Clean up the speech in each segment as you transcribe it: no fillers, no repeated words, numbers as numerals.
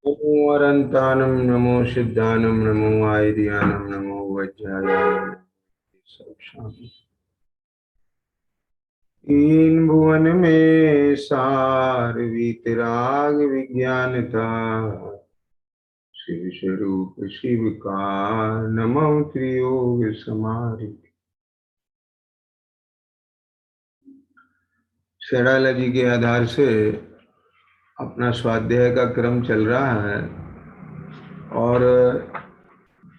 नमो अरंतानं नमो सिद्धानं नमो आयर्यानं नमो वज्रायानं सक्षामि। तीन भुवन में सार वीतराग विज्ञानता, शिव स्वरूप शिव का नमः त्रियोग समाधि। शेरालजी के आधार से अपना स्वाध्याय का क्रम चल रहा है और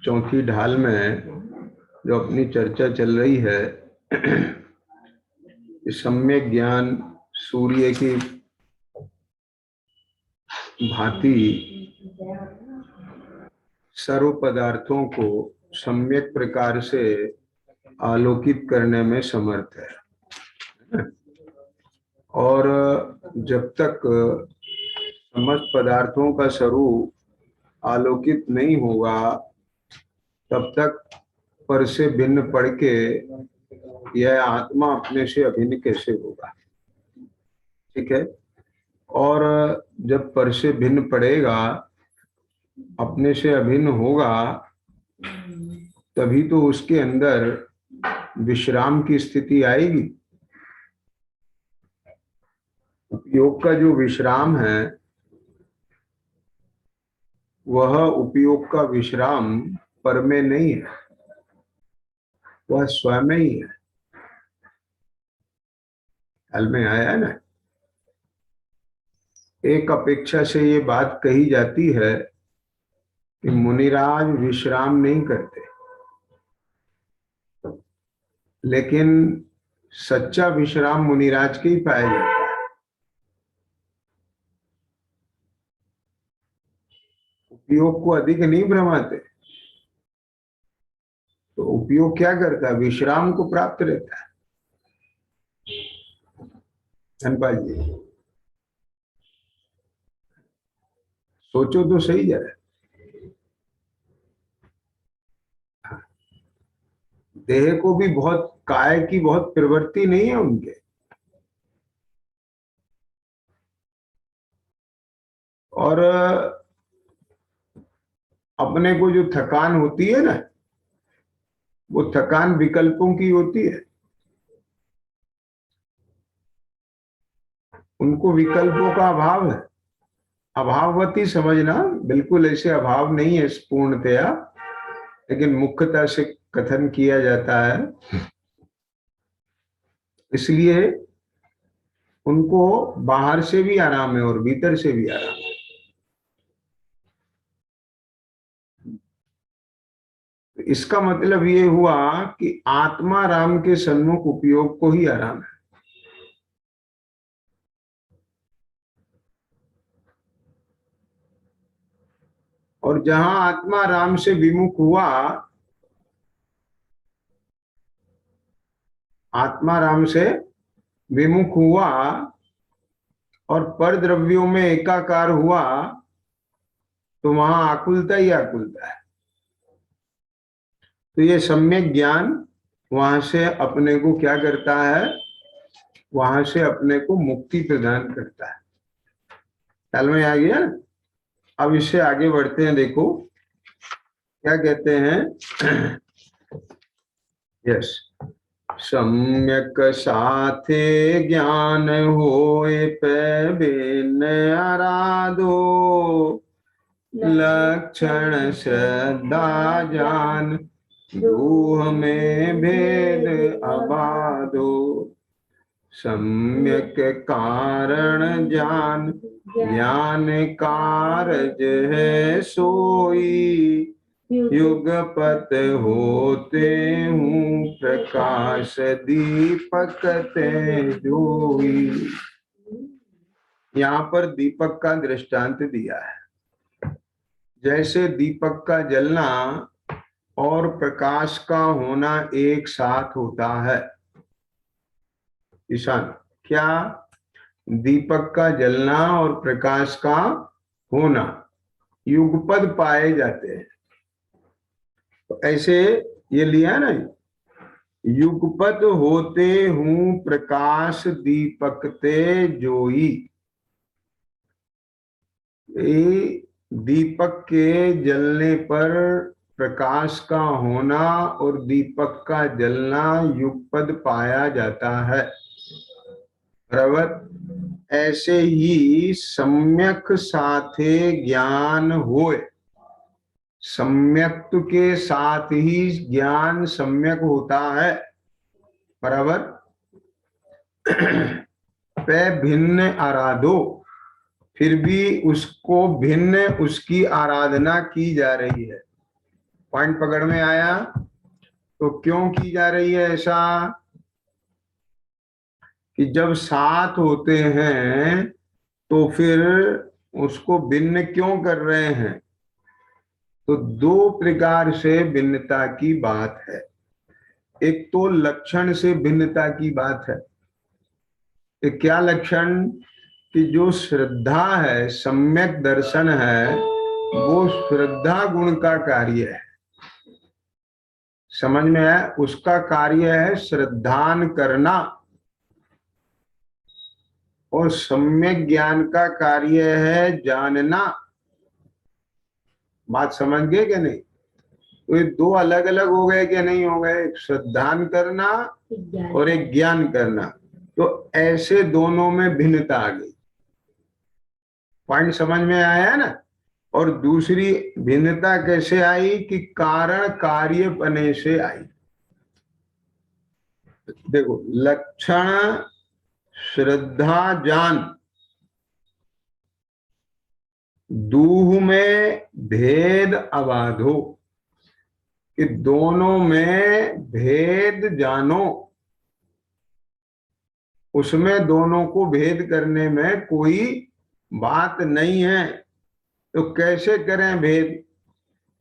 चौथी ढाल में जो अपनी चर्चा चल रही है, सम्यक ज्ञान सूर्य की भांति सर्व पदार्थों को सम्यक प्रकार से आलोकित करने में समर्थ है। और जब तक समस्त पदार्थों का स्वरूप आलोकित नहीं होगा तब तक पर से भिन्न पड़ के यह आत्मा अपने से अभिन्न कैसे होगा। ठीक है। और जब पर से भिन्न पड़ेगा, अपने से अभिन्न होगा, तभी तो उसके अंदर विश्राम की स्थिति आएगी। उपयोग का जो विश्राम है वह उपयोग का विश्राम पर में नहीं है, वह स्वयं ही है। हल में आया ना। एक अपेक्षा से ये बात कही जाती है कि मुनिराज विश्राम नहीं करते, लेकिन सच्चा विश्राम मुनिराज के ही पाया जाता है। उपयोग को अधिक नहीं भ्रमाते, तो उपयोग क्या करता है? विश्राम को प्राप्त रहता है। धनपाल जी सोचो तो सही जरा। देह को भी बहुत, काय की बहुत प्रवृत्ति नहीं है उनके, और अपने को जो थकान होती है ना, वो थकान विकल्पों की होती है। उनको विकल्पों का अभाव है। अभाववती समझना, बिल्कुल ऐसे अभाव नहीं है पूर्णतया, लेकिन मुख्यता से कथन किया जाता है। इसलिए उनको बाहर से भी आराम है और भीतर से भी आराम है। इसका मतलब ये हुआ कि आत्मा राम के सन्मुख उपयोग को ही आराम है। और जहां आत्मा राम से विमुख हुआ, आत्मा राम से विमुख हुआ और पर द्रव्यों में एकाकार हुआ, तो वहां आकुलता ही आकुलता है। तो ये सम्यक ज्ञान वहां से अपने को क्या करता है? वहां से अपने को मुक्ति प्रदान करता है। ख्याल में आ गया? अब इससे आगे बढ़ते हैं। देखो क्या कहते हैं। यस, सम्यक साथे ज्ञान होए पे बिन आराधो, लक्षण श्रद्धा जान दूह में भेद अबाधो। सम्यक कारण जान ज्ञान कारज है सोई, युगपत होते हूँ प्रकाश दीपक ते जोई। यहाँ पर दीपक का दृष्टांत दिया है। जैसे दीपक का जलना और प्रकाश का होना एक साथ होता है। ईशान, क्या दीपक का जलना और प्रकाश का होना युगपद पाए जाते हैं? तो ऐसे ये लिया ना, युगपद होते हूं प्रकाश दीपक ते जोई। दीपक के जलने पर प्रकाश का होना और दीपक का जलना युगपद पाया जाता है। बराबर। ऐसे ही सम्यक साथे ज्ञान होए, सम्यक के साथ ही ज्ञान सम्यक होता है। बराबर। पे भिन्न आराधो, फिर भी उसको भिन्न उसकी आराधना की जा रही है। पॉइंट पकड़ में आया? तो क्यों की जा रही है ऐसा? कि जब साथ होते हैं तो फिर उसको भिन्न क्यों कर रहे हैं? तो दो प्रकार से भिन्नता की बात है। एक तो लक्षण से भिन्नता की बात है। एक क्या लक्षण? कि जो श्रद्धा है, सम्यक दर्शन है, वो श्रद्धा गुण का कार्य है। समझ में है? उसका कार्य है श्रद्धान करना, और सम्यक ज्ञान का कार्य है जानना। बात समझ गए कि नहीं? तो ये दो अलग अलग हो गए कि नहीं हो गए? एक श्रद्धान करना और एक ज्ञान करना। तो ऐसे दोनों में भिन्नता आ गई। पॉइंट समझ में आया ना? और दूसरी भिन्नता कैसे आई? कि कारण कार्य बने से आई। देखो, लक्षण श्रद्धा जान, दूह में भेद अबाधो, कि दोनों में भेद जानो, उसमें दोनों को भेद करने में कोई बात नहीं है। तो कैसे करें भेद?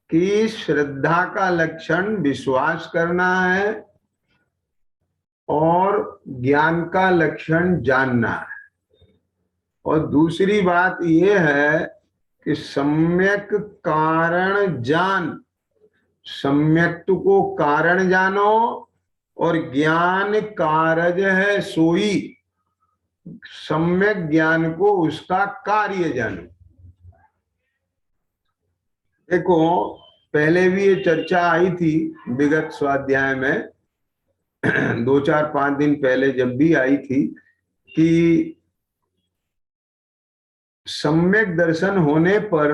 कि श्रद्धा का लक्षण विश्वास करना है और ज्ञान का लक्षण जानना है। और दूसरी बात यह है कि सम्यक कारण जान, सम्यक्तु को कारण जानो और ज्ञान कारज है सोई, सम्यक ज्ञान को उसका कार्य जानो। देखो, पहले भी ये चर्चा आई थी विगत स्वाध्याय में, 2-4-5 दिन पहले जब भी आई थी, कि सम्यक दर्शन होने पर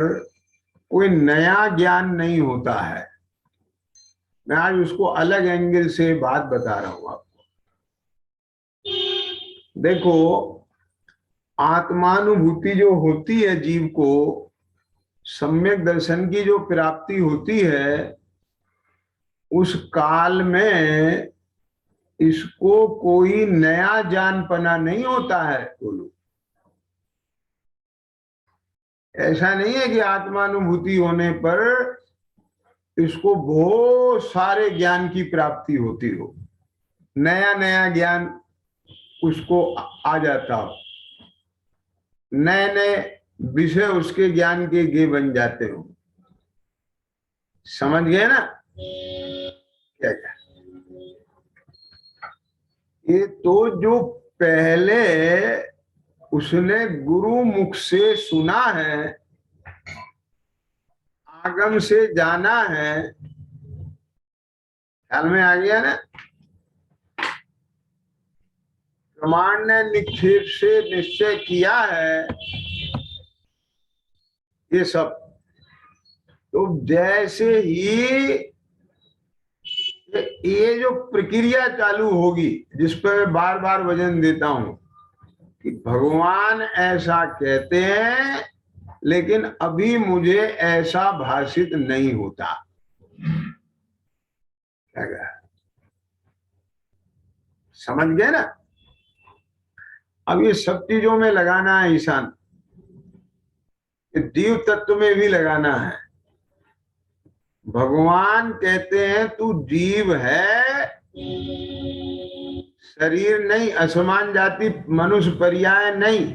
कोई नया ज्ञान नहीं होता है। मैं आज उसको अलग एंगल से बात बता रहा हूं आपको। देखो, आत्मानुभूति जो होती है जीव को, सम्यक दर्शन की जो प्राप्ति होती है, उस काल में इसको कोई नया जानपना नहीं होता है। बोलो, ऐसा नहीं है कि आत्मानुभूति होने पर इसको बहुत सारे ज्ञान की प्राप्ति होती हो, नया नया ज्ञान उसको आ जाता हो, नए नए विषय उसके ज्ञान के गे बन जाते हो। समझ गए ना क्या क्या? ये तो जो पहले उसने गुरु मुख से सुना है, आगम से जाना है, ख्याल में आ गया ना? प्रमाण ने निक्षेप से निश्चय किया है, ये सब। तो जैसे ही ये जो प्रक्रिया चालू होगी, जिस पर मैं बार बार वजन देता हूं कि भगवान ऐसा कहते हैं लेकिन अभी मुझे ऐसा भाषित नहीं होता, क्या कहा? समझ गए ना? अब ये सब चीजों में लगाना है ईशान, जीव तत्व में भी लगाना है। भगवान कहते हैं तू जीव है, शरीर नहीं, असमान जाति मनुष्य पर्याय नहीं।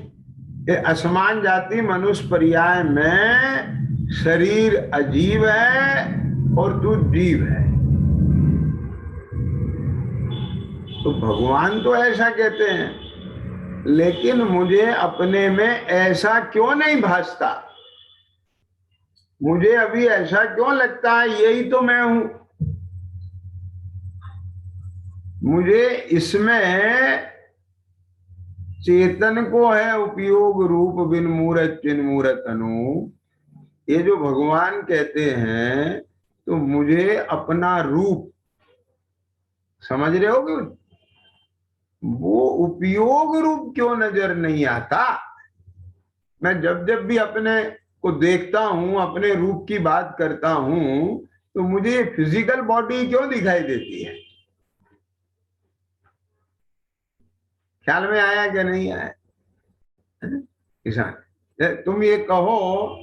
ये असमान जाति मनुष्य पर्याय में शरीर अजीव है और तू जीव है। तो भगवान तो ऐसा कहते हैं, लेकिन मुझे अपने में ऐसा क्यों नहीं भासता? मुझे अभी ऐसा क्यों लगता है, यही तो मैं हूं। मुझे इसमें चेतन को है उपयोग रूप, बिन मूरत चिन मूरत अनु। ये जो भगवान कहते हैं, तो मुझे अपना रूप, समझ रहे हो कि वो उपयोग रूप क्यों नजर नहीं आता। मैं जब जब भी अपने को देखता हूं, अपने रूप की बात करता हूं, तो मुझे फिजिकल बॉडी क्यों दिखाई देती है। ख्याल में आया कि नहीं आया किसान। तुम ये कहो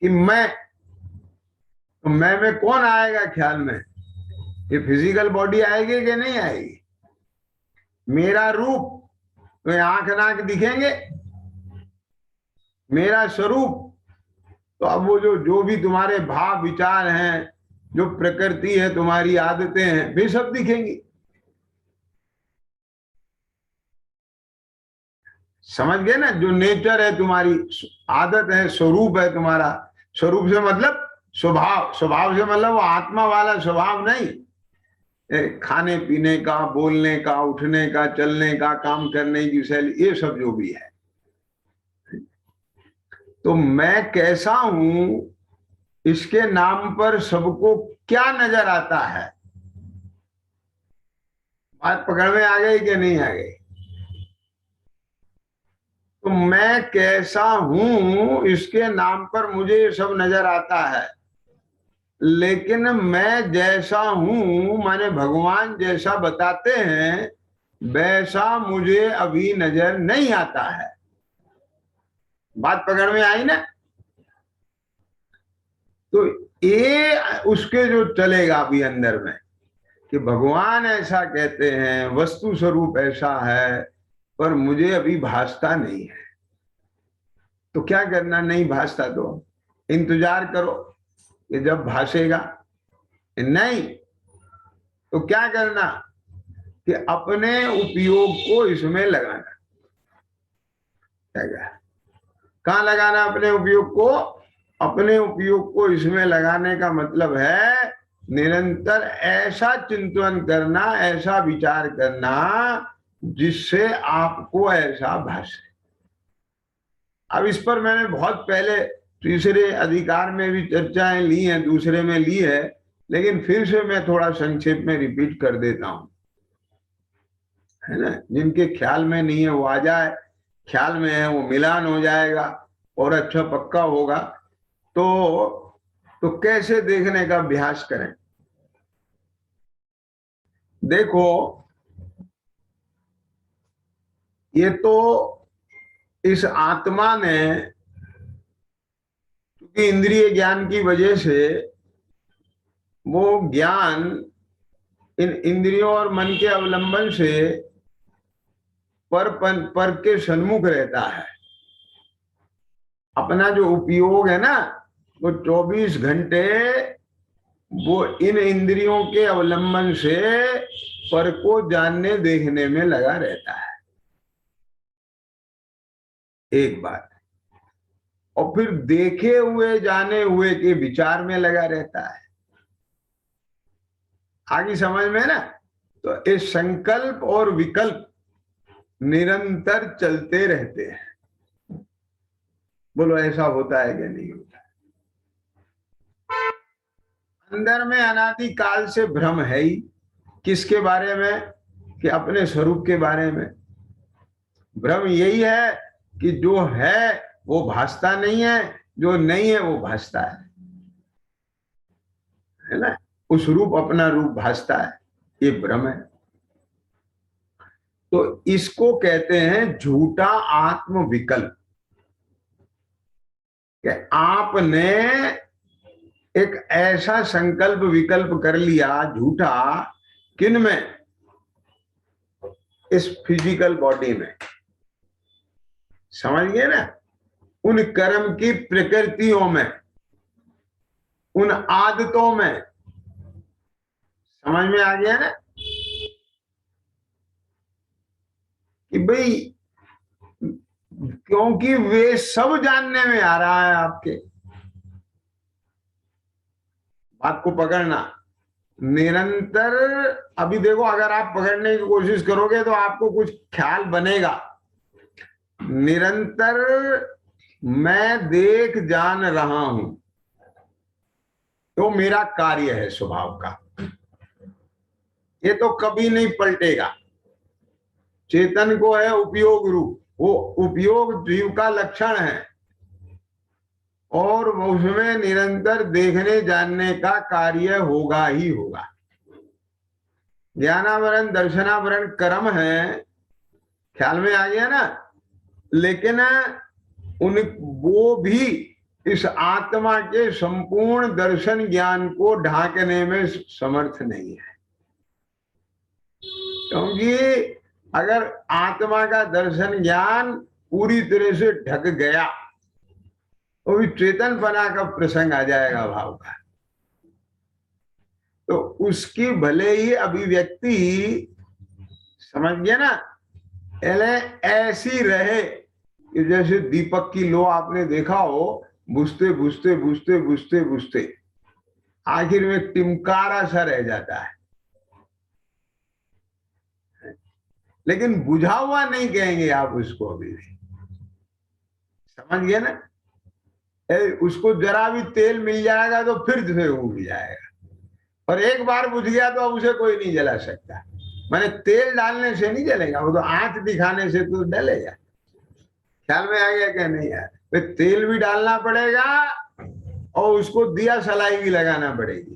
कि मैं, तो मैं में कौन आएगा ख्याल में, ये फिजिकल बॉडी आएगी कि नहीं आएगी। मेरा रूप, तो आंख नाक दिखेंगे, मेरा स्वरूप, तो अब वो जो जो भी तुम्हारे भाव विचार हैं, जो प्रकृति है, तुम्हारी आदतें हैं, वे सब दिखेंगी। समझ गए ना, जो नेचर है तुम्हारी, आदत है, स्वरूप है तुम्हारा। स्वरूप से मतलब स्वभाव, स्वभाव से मतलब वो आत्मा वाला स्वभाव नहीं, खाने पीने का, बोलने का, उठने का, चलने का, काम करने की शैली, ये सब जो भी है। तो मैं कैसा हूं, इसके नाम पर सबको क्या नजर आता है। बात पकड़ में आ गई कि नहीं आ गई। तो मैं कैसा हूं, इसके नाम पर मुझे ये सब नजर आता है। लेकिन मैं जैसा हूं, माने भगवान जैसा बताते हैं, वैसा मुझे अभी नजर नहीं आता है। बात पकड़ में आई ना। तो ये उसके जो चलेगा अभी अंदर में, कि भगवान ऐसा कहते हैं, वस्तु स्वरूप ऐसा है, पर मुझे अभी भासता नहीं है। तो क्या करना, नहीं भासता तो इंतजार करो कि जब भासेगा। नहीं तो क्या करना, कि अपने उपयोग को इसमें लगाना। क्या, कहाँ लगाना अपने उपयोग को। अपने उपयोग को इसमें लगाने का मतलब है निरंतर ऐसा चिंतन करना, ऐसा विचार करना, जिससे आपको ऐसा भाषे। अब इस पर मैंने बहुत पहले तीसरे अधिकार में भी चर्चाएं ली हैं, दूसरे में ली है, लेकिन फिर से मैं थोड़ा संक्षेप में रिपीट कर देता हूं, है ना। जिनके ख्याल में नहीं है वो आ जाए, ख्याल में है वो मिलान हो जाएगा और अच्छा पक्का होगा। तो कैसे देखने का अभ्यास करें। देखो, ये तो इस आत्मा ने, क्योंकि इंद्रिय ज्ञान की वजह से वो ज्ञान इन इंद्रियों और मन के अवलंबन से पर के सन्मुख रहता है। अपना जो उपयोग है ना, वो 24 घंटे वो इन इंद्रियों के अवलंबन से पर को जानने देखने में लगा रहता है। एक बात। और फिर देखे हुए जाने हुए के विचार में लगा रहता है। आगे समझ में ना। तो ये संकल्प और विकल्प निरंतर चलते रहते हैं। बोलो ऐसा होता है कि नहीं होता। अंदर में अनादि काल से भ्रम है ही। किसके बारे में, कि अपने स्वरूप के बारे में। भ्रम यही है कि जो है वो भासता नहीं है, जो नहीं है वो भासता है ना। उस रूप, अपना रूप भासता है, ये भ्रम है। तो इसको कहते हैं झूठा आत्म विकल्प। कि आपने एक ऐसा संकल्प विकल्प कर लिया झूठा, किन में, इस फिजिकल बॉडी में। समझ गए ना, उन कर्म की प्रकृतियों में, उन आदतों में। समझ में आ गया ना, कि भाई क्योंकि वे सब जानने में आ रहा है आपके। बात को पकड़ना निरंतर। अभी देखो, अगर आप पकड़ने की कोशिश करोगे तो आपको कुछ ख्याल बनेगा। निरंतर मैं देख जान रहा हूं, तो मेरा कार्य है स्वभाव का, ये तो कभी नहीं पलटेगा। चेतन को है उपयोग रूप, वो उपयोग जीव का लक्षण है, और उसमें निरंतर देखने जानने का कार्य होगा ही होगा। ज्ञानावरण दर्शनावरण कर्म है, ख्याल में आ गया ना। लेकिन उन वो भी इस आत्मा के संपूर्ण दर्शन ज्ञान को ढांकने में समर्थ नहीं है। क्योंकि अगर आत्मा का दर्शन ज्ञान पूरी तरह से ढक गया तो भी चेतनपना का प्रसंग आ जाएगा भाव का, तो उसकी भले ही अभिव्यक्ति, समझ गया ना, ऐसी रहे कि जैसे दीपक की लो आपने देखा हो, बुझते बुझते बुझते बुझते बुझते आखिर में टिमकारा सा रह जाता है, लेकिन बुझा हुआ नहीं कहेंगे आप उसको अभी भी। समझ गए ना? उसको जरा भी तेल मिल जाएगा तो फिर से उग जाएगा, और एक बार बुझ गया तो अब उसे कोई नहीं जला सकता। माने तेल डालने से नहीं जलेगा, वो तो आंच दिखाने से तो डलेगा। ख्याल में आ गया क्या? नहीं यार, तो तेल भी डालना पड़ेगा और उसको दिया सलाई भी लगाना पड़ेगी।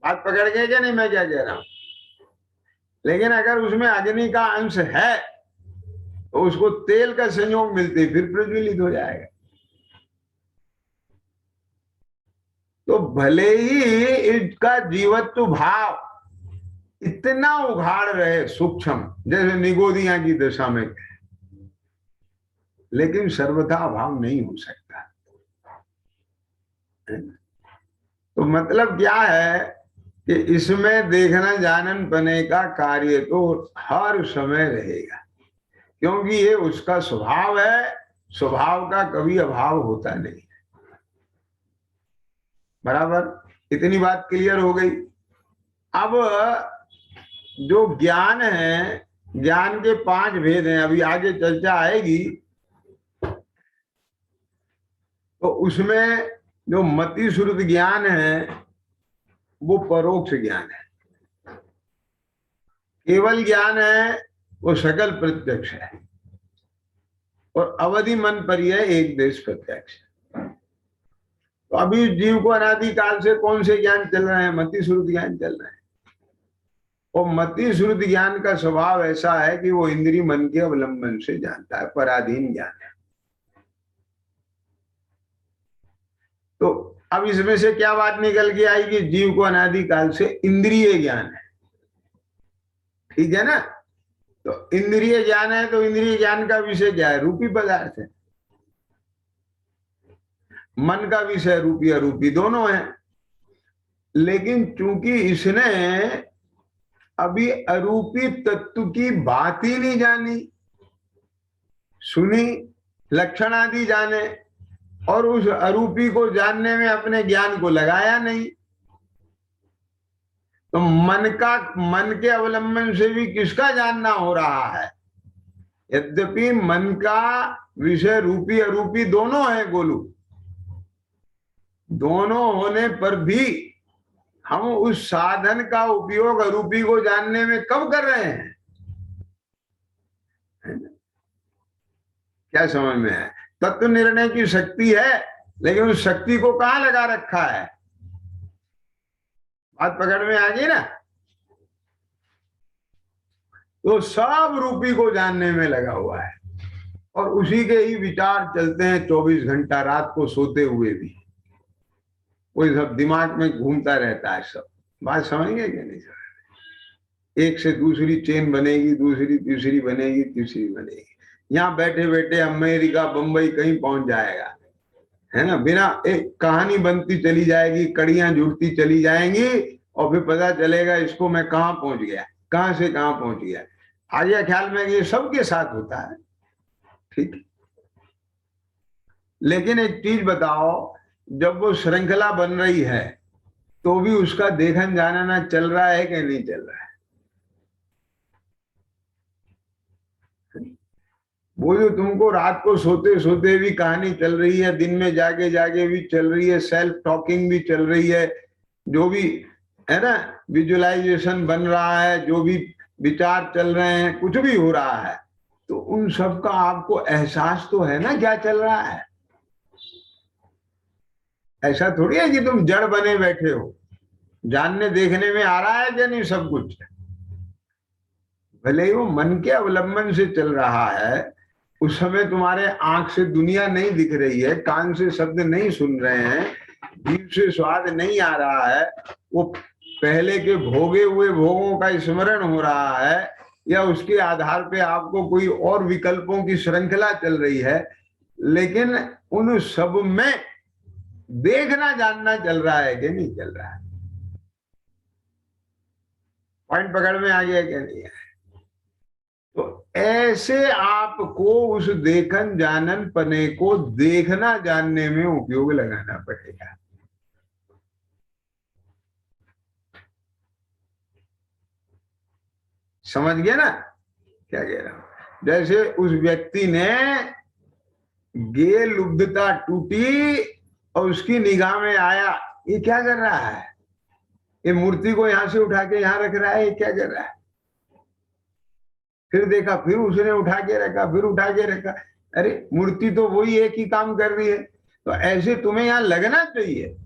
बात पकड़ गए क्या नहीं मैं क्या कह रहा हूं? लेकिन अगर उसमें अग्नि का अंश है तो उसको तेल का संयोग मिलते फिर प्रज्वलित हो जाएगा। तो भले ही इसका जीवत्व भाव इतना उघाड़ रहे सूक्ष्म, जैसे निगोदिया की दशा में, लेकिन सर्वथा अभाव नहीं हो सकता। तो मतलब क्या है कि इसमें देखना जानन पने का कार्य तो हर समय रहेगा, क्योंकि ये उसका स्वभाव है। स्वभाव का कभी अभाव होता नहीं। बराबर, इतनी बात क्लियर हो गई। अब जो ज्ञान है, ज्ञान के 5 भेद हैं, अभी आगे चर्चा आएगी। तो उसमें जो मति श्रुत ज्ञान है वो परोक्ष ज्ञान है, केवल ज्ञान है वो सकल प्रत्यक्ष है, और अवधि मन पर यह एक देश प्रत्यक्ष है। तो अभी जीव को अनादि काल से कौन से ज्ञान चल रहे हैं? मति श्रुत ज्ञान चल रहे हैं। और मति श्रुत ज्ञान का स्वभाव ऐसा है कि वो इंद्रिय मन के अवलंबन से जानता है, पराधीन ज्ञान है। तो अब इसमें से क्या बात निकल के आई कि जीव को अनादि काल से इंद्रिय ज्ञान है, ठीक है ना? तो इंद्रिय ज्ञान है, तो इंद्रिय ज्ञान का विषय क्या है? रूपी पदार्थ है। मन का विषय रूपी अरूपी दोनों है। लेकिन चूंकि इसने अभी अरूपी तत्व की बात ही नहीं जानी, सुनी, लक्षण आदि जाने, और उस अरूपी को जानने में अपने ज्ञान को लगाया नहीं, तो मन के अवलंबन से भी किसका जानना हो रहा है? यद्यपि मन का विषय रूपी अरूपी दोनों है गोलू, दोनों होने पर भी हम उस साधन का उपयोग अरूपी को जानने में कब कर रहे हैं? क्या समझ में है? तत्व निर्णय की शक्ति है, लेकिन उस शक्ति को कहां लगा रखा है? बात पकड़ में आ गई ना? तो सब रूपी को जानने में लगा हुआ है, और उसी के ही विचार चलते हैं 24 घंटा, रात को सोते हुए भी वही सब दिमाग में घूमता रहता है सब। बात समझेंगे क्या नहीं समझ? एक से दूसरी चेन बनेगी, दूसरी तीसरी बनेगी, तीसरी बनेगी। यहाँ बैठे बैठे अमेरिका बंबई कहीं पहुंच जाएगा, है ना? बिना एक कहानी बनती चली जाएगी, कड़ियां जुड़ती चली जाएंगी, और फिर पता चलेगा इसको मैं कहाँ पहुंच गया, कहां से कहां पहुंच गया। आ गया ख्याल में? ये सबके साथ होता है, ठीक। लेकिन एक चीज बताओ जब वो श्रृंखला बन रही है तो भी उसका देखन जानना चल रहा है कि नहीं चल रहा है। वो जो तुमको रात को सोते सोते भी कहानी चल रही है, दिन में जागे जागे भी चल रही है, सेल्फ टॉकिंग भी चल रही है, जो भी है ना, विजुअलाइजेशन बन रहा है, जो भी विचार चल रहे हैं, कुछ भी हो रहा है, तो उन सब का आपको एहसास तो है ना क्या चल रहा है। ऐसा थोड़ी है कि तुम जड़ बने बैठे हो, जानने देखने में आ रहा है कि नहीं सब कुछ। भले ही वो मन के अवलंबन से चल रहा है, उस समय तुम्हारे आंख से दुनिया नहीं दिख रही है, कान से शब्द नहीं सुन रहे हैं, जीभ से स्वाद नहीं आ रहा है, वो पहले के भोगे हुए भोगों का स्मरण हो रहा है, या उसके आधार पे आपको कोई और विकल्पों की श्रृंखला चल रही है, लेकिन उन सब में देखना जानना चल रहा है कि नहीं चल रहा है। पॉइंट पकड़ में आ गया कि नहीं है। तो ऐसे आपको उस देखन जानन पने को देखना जानने में उपयोग लगाना पड़ेगा। समझ गया ना क्या कह रहा हूं। जैसे उस व्यक्ति ने गे लुब्धता टूटी और उसकी निगाह में आया, ये क्या कर रहा है, ये मूर्ति को यहां से उठा के यहां रख रहा है, ये क्या कर रहा है। फिर देखा, फिर उसने उठा के रखा, फिर उठा के रखा, अरे मूर्ति तो वही एक ही काम कर रही है। तो ऐसे तुम्हें यहां लगना चाहिए।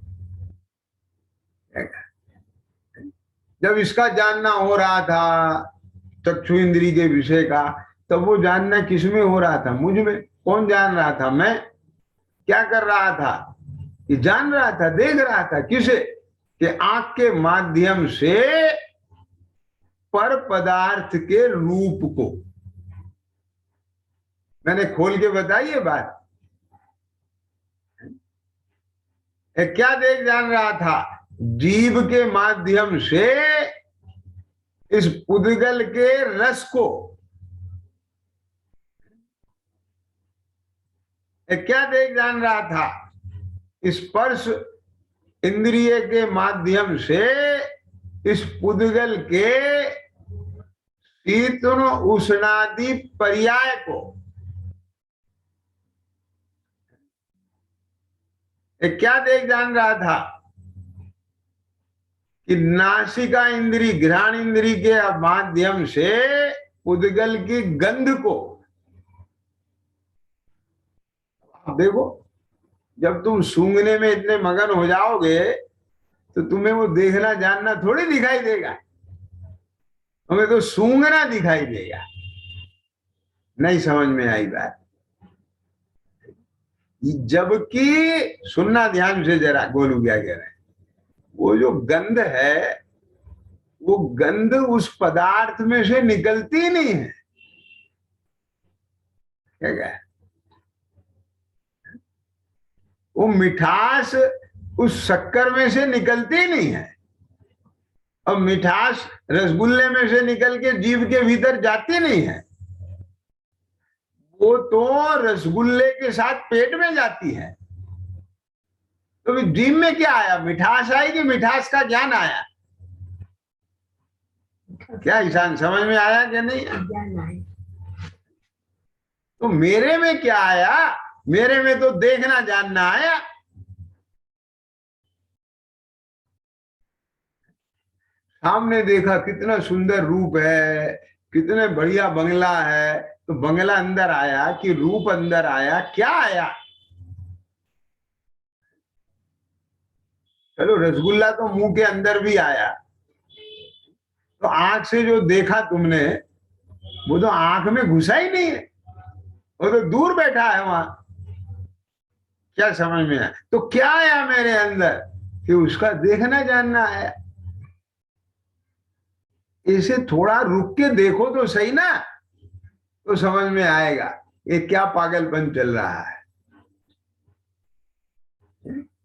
जब इसका जानना हो रहा था चक्षु इंद्री के विषय का, तब वो जानना किस में हो रहा था, मुझ में। कौन जान रहा था, मैं। क्या कर रहा था, ये जान रहा था, देख रहा था, किसे, कि आंख के माध्यम से पर पदार्थ के रूप को। मैंने खोल के बताई ये बात। क्या देख जान रहा था, जीव के माध्यम से इस उद्गल के रस को। क्या देख जान रहा था, स्पर्श इंद्रिय के माध्यम से इस उद्गल के शीतन उष्णादि पर्याय को। क्या देख जान रहा था कि नासिका इंद्री घ्राण इंद्री के माध्यम से उद्गल की गंध को। देखो, जब तुम सूंघने में इतने मगन हो जाओगे तो तुम्हें वो देखना जानना थोड़ी दिखाई देगा, तुम्हें तो सूंघना दिखाई देगा। नहीं समझ में आई बात। जबकि सुनना ध्यान से जरा, गोलू क्या कह रहे हैं, वो जो गंध है, वो गंध उस पदार्थ में से निकलती नहीं है। क्या कह, वो मिठास उस शक्कर में से निकलती नहीं है, और मिठास रसगुल्ले में से निकल के जीभ के भीतर जाती नहीं है, वो तो रसगुल्ले के साथ पेट में जाती है। तो जीभ में क्या आया, मिठास आई कि मिठास का ज्ञान आया। क्या ईशान, समझ में आया कि नहीं। तो मेरे में क्या आया, मेरे में तो देखना जानना आया। सामने देखा कितना सुंदर रूप है, कितने बढ़िया बंगला है, तो बंगला अंदर आया कि रूप अंदर आया, क्या आया। चलो, रसगुल्ला तो मुंह के अंदर भी आया, तो आंख से जो देखा तुमने, वो तो आंख में घुसा ही नहीं है, वो तो दूर बैठा है वहां। क्या समझ में आया, तो क्या आया मेरे अंदर, कि उसका देखना जानना है। इसे थोड़ा रुक के देखो तो सही ना, तो समझ में आएगा ये क्या पागलपन चल रहा है।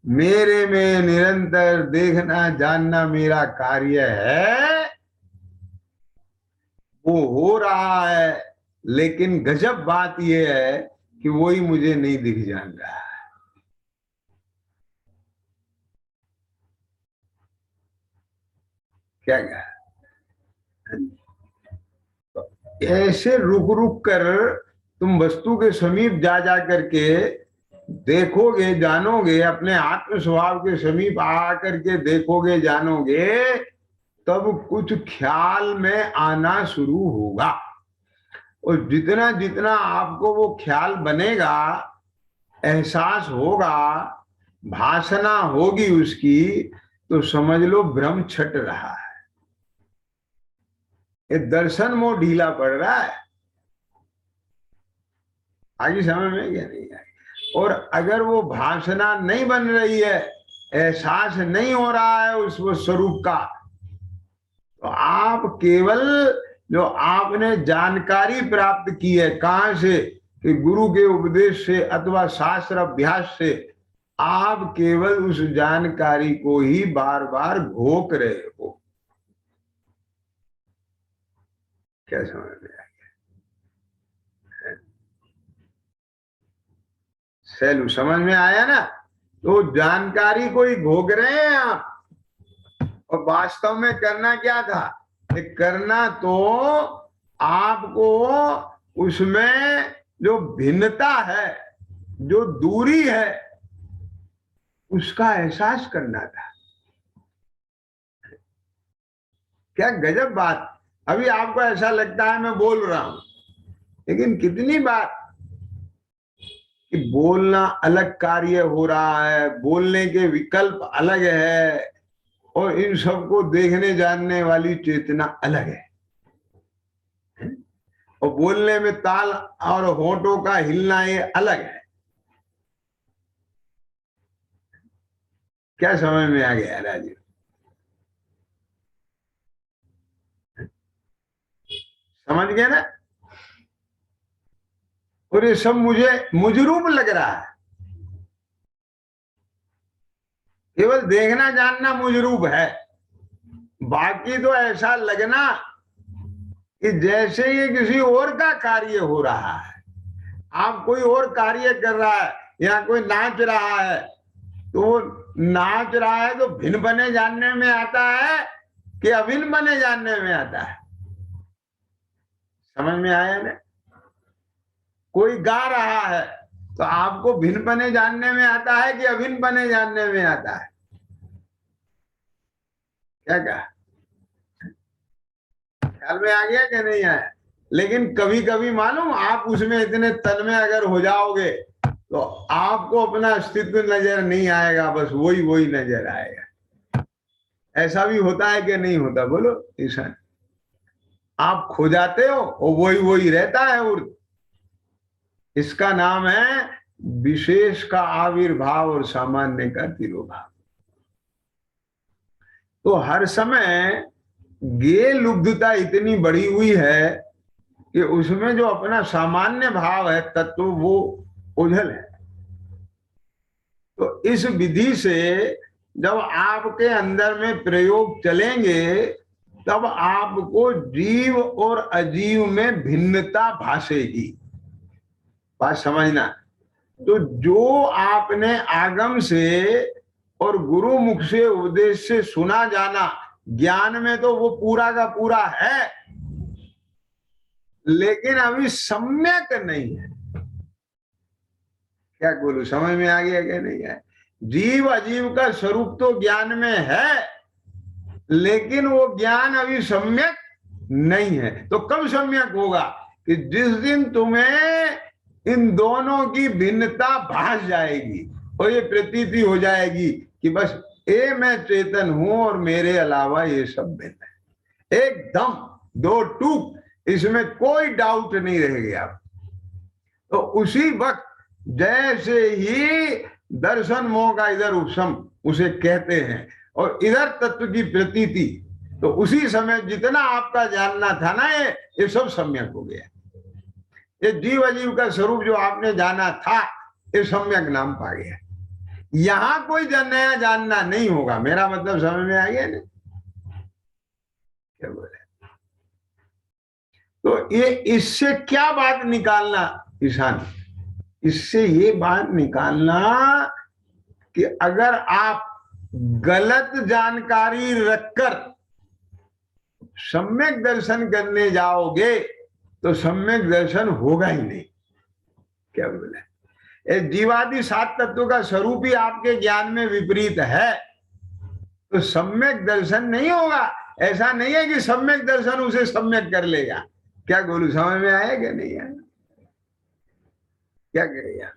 मेरे में निरंतर देखना जानना मेरा कार्य है, वो हो रहा है, लेकिन गजब बात यह है कि वही मुझे नहीं दिख जान रहा है। क्या क्या ऐसे रुक रुक कर तुम वस्तु के समीप जा जा करके देखोगे, जानोगे, अपने आत्म स्वभाव के समीप आ करके देखोगे, जानोगे, तब कुछ ख्याल में आना शुरू होगा। और जितना जितना आपको वो ख्याल बनेगा, एहसास होगा, भासना होगी उसकी, तो समझ लो भ्रम छट रहा है, ये दर्शन मोह ढीला पड़ रहा है। आगे समझ में क्या नहीं आई? और अगर वो भासना नहीं बन रही है, एहसास नहीं हो रहा है उस वो स्वरूप का, तो आप केवल जो आपने जानकारी प्राप्त की है, कहां से, कि गुरु के उपदेश से अथवा शास्त्र अभ्यास से, आप केवल उस जानकारी को ही बार बार घोक रहे हो। क्या समझ में आ गया? सैलू समझ में आया ना? तो जानकारी को ही घोक रहे हैं आप, और वास्तव में करना क्या था? करना तो आपको उसमें जो भिन्नता है, जो दूरी है, उसका एहसास करना था। क्या गजब बात! अभी आपको ऐसा लगता है मैं बोल रहा हूं, लेकिन कितनी बार कि बोलना अलग कार्य हो रहा है, बोलने के विकल्प अलग है, और इन सबको देखने जानने वाली चेतना अलग है। और बोलने में ताल और होठों का हिलना ये अलग है। क्या समझ में आ गया राजीव? समझ गए ना? और ये सब मुझे मुजरूप लग रहा है, केवल देखना जानना मुजरूप है। बाकी तो ऐसा लगना कि जैसे ये किसी और का कार्य हो रहा है, आप कोई और कार्य कर रहा है, या कोई नाच रहा है, तो वो नाच रहा है तो भिन्न बने जानने में आता है कि अभिन्न बने जानने में आता है? समझ में आया ना? कोई गा रहा है तो आपको भिन्न बने जानने में आता है कि अभिन्न बने जानने में आता है? क्या कहा? ख्याल में आ गया कि नहीं आया? लेकिन कभी कभी मालूम, आप उसमें इतने तन में अगर हो जाओगे तो आपको अपना अस्तित्व नजर नहीं आएगा, बस वही वही नजर आएगा। ऐसा भी होता है कि नहीं होता? बोलो ईशान। आप खो जाते हो और वही वही रहता है। और इसका नाम है विशेष का आविर्भाव और सामान्य का तिरोभाव। तो हर समय गे लुब्धता इतनी बढ़ी हुई है कि उसमें जो अपना सामान्य भाव है, तत्व, वो ओझल है। तो इस विधि से जब आपके अंदर में प्रयोग चलेंगे, तब आपको जीव और अजीव में भिन्नता भासेगी। बात समझना। तो जो आपने आगम से और गुरु मुख से उपदेश से सुना जाना, ज्ञान में तो वो पूरा का पूरा है, लेकिन अभी सम्यक नहीं है। क्या बोलूं? समझ में आ गया कि नहीं है? जीव अजीव का स्वरूप तो ज्ञान में है, लेकिन वो ज्ञान अभी सम्यक नहीं है। तो कब सम्यक होगा? कि जिस दिन तुम्हें इन दोनों की भिन्नता भास जाएगी और ये प्रतीति हो जाएगी कि बस ये मैं चेतन हूं और मेरे अलावा ये सब भिन्न है, एकदम दो टूक, इसमें कोई डाउट नहीं रह गया। तो उसी वक्त जैसे ही दर्शन मोह का इधर उपशम उसे कहते हैं, और इधर तत्व की प्रतीति, तो उसी समय जितना आपका जानना था ना, ये सब सम्यक हो गया। ये जीव अजीव का स्वरूप जो आपने जाना था, ये सम्यक नाम पा गया। यहां कोई नया जानना नहीं होगा। मेरा मतलब समझ में आ गया ना? क्या बोले? तो ये इससे क्या बात निकालना ईशान? इससे ये बात निकालना कि अगर आप गलत जानकारी रखकर सम्यक दर्शन करने जाओगे तो सम्यक दर्शन होगा ही नहीं। क्या बोले? जीवादि सात तत्वों का स्वरूप ही आपके ज्ञान में विपरीत है, तो सम्यक दर्शन नहीं होगा। ऐसा नहीं है कि सम्यक दर्शन उसे सम्यक कर लेगा। क्या गोलू, समझ में आया क्या नहीं आया? क्या करेगा?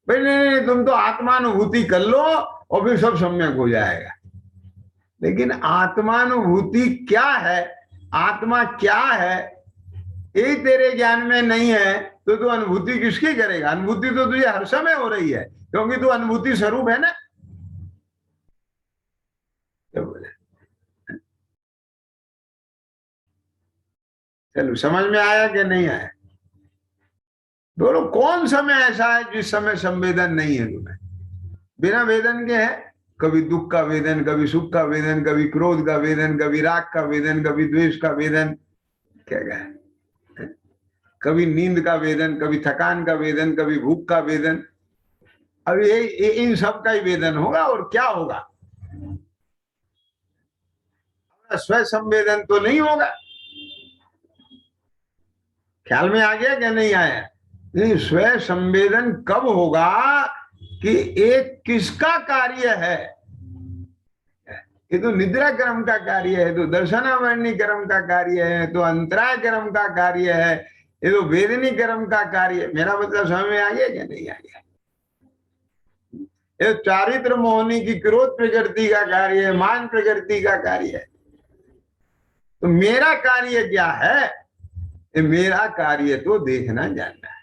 भाई नहीं, तुम तो आत्मानुभूति कर लो और फिर सब सम्यक हो जाएगा। लेकिन आत्मानुभूति क्या है, आत्मा क्या है, यही तेरे ज्ञान में नहीं है, तो तू अनुभूति किसकी करेगा? अनुभूति तो तुझे हर समय हो रही है, क्योंकि तू अनुभूति स्वरूप है ना। तो बोले चलो, समझ में आया कि नहीं आया? बोलो कौन समय ऐसा है जिस समय संवेदन नहीं है तुम्हें? बिना वेदन के है। कभी दुख का वेदन, कभी सुख का वेदन, कभी क्रोध का वेदन, कभी राग का वेदन, कभी द्वेष का वेदन, क्या कहे, कभी नींद का वेदन, कभी थकान का वेदन, कभी भूख का वेदन। अब ये इन सब का ही वेदन होगा और क्या होगा? स्व संवेदन तो नहीं होगा। ख्याल में आ गया क्या नहीं आया? नहीं, स्व संवेदन कब होगा कि एक किसका कार्य है? ये तो निद्रा क्रम का कार्य है, तो दर्शनावरणी क्रम का कार्य है, तो अंतराय क्रम का कार्य है, ये तो वेदनी क्रम का कार्य। मेरा मतलब समझ में आ गया क्या नहीं आ गया? ये चारित्र मोहनी की क्रोध प्रकृति का कार्य है, मान प्रकृति का कार्य है। तो मेरा कार्य क्या है? मेरा कार्य तो देखना जानना है।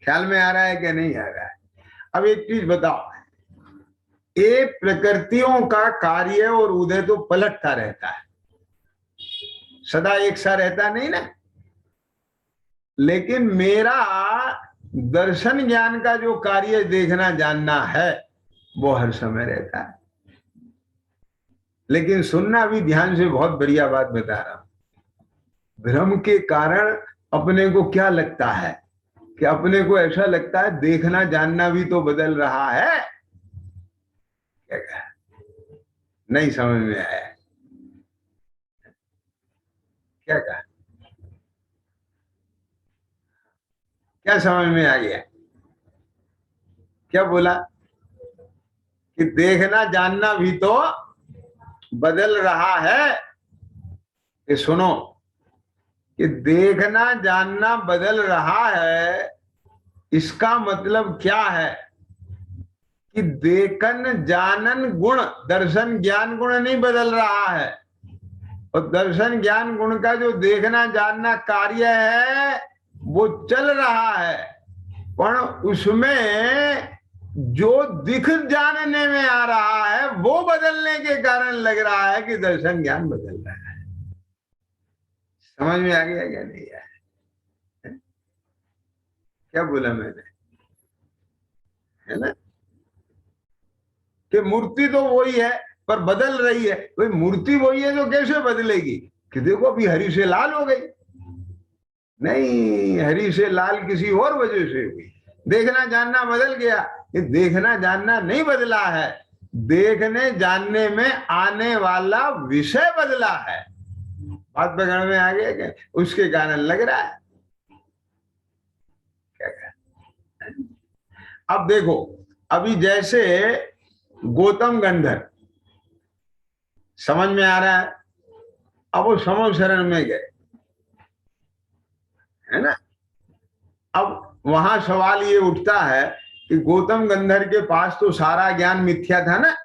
ख्याल में आ रहा है कि नहीं आ रहा है? अब एक चीज बताओ, ये प्रकृतियों का कार्य और उदय तो पलटता रहता है, सदा एक सा रहता नहीं ना। लेकिन मेरा दर्शन ज्ञान का जो कार्य देखना जानना है वो हर समय रहता है। लेकिन सुनना भी ध्यान से, बहुत बढ़िया बात बता रहा हूं। भ्रम के कारण अपने को क्या लगता है कि अपने को ऐसा लगता है देखना जानना भी तो बदल रहा है। क्या कहा? नहीं समझ में आया? क्या कहा? क्या समझ में आ गया? क्या बोला? कि देखना जानना भी तो बदल रहा है। कि सुनो, कि देखना जानना बदल रहा है, इसका मतलब क्या है कि देखन जानन गुण, दर्शन ज्ञान गुण नहीं बदल रहा है। और दर्शन ज्ञान गुण का जो देखना जानना कार्य है वो चल रहा है, पर उसमें जो दिख जानने में आ रहा है वो बदलने के कारण लग रहा है कि दर्शन ज्ञान बदल रहा है। समझ में आ गया क्या नहीं आया? क्या बोला मैंने? है ना, कि मूर्ति तो वही है पर बदल रही है। भाई मूर्ति वही है तो कैसे बदलेगी? कि देखो अभी हरी से लाल हो गई। नहीं, हरी से लाल किसी और वजह से हुई। देखना जानना बदल गया। ये देखना जानना नहीं बदला है, देखने जानने में आने वाला विषय बदला है। बात पकड़ में आ गया क्या? उसके कारण लग रहा है। क्या क्या? अब देखो, अभी जैसे गौतम गंधर, समझ में आ रहा है? अब वो समझ शरण में गए, है ना। अब वहां सवाल ये उठता है कि गौतम गंधर के पास तो सारा ज्ञान मिथ्या था ना।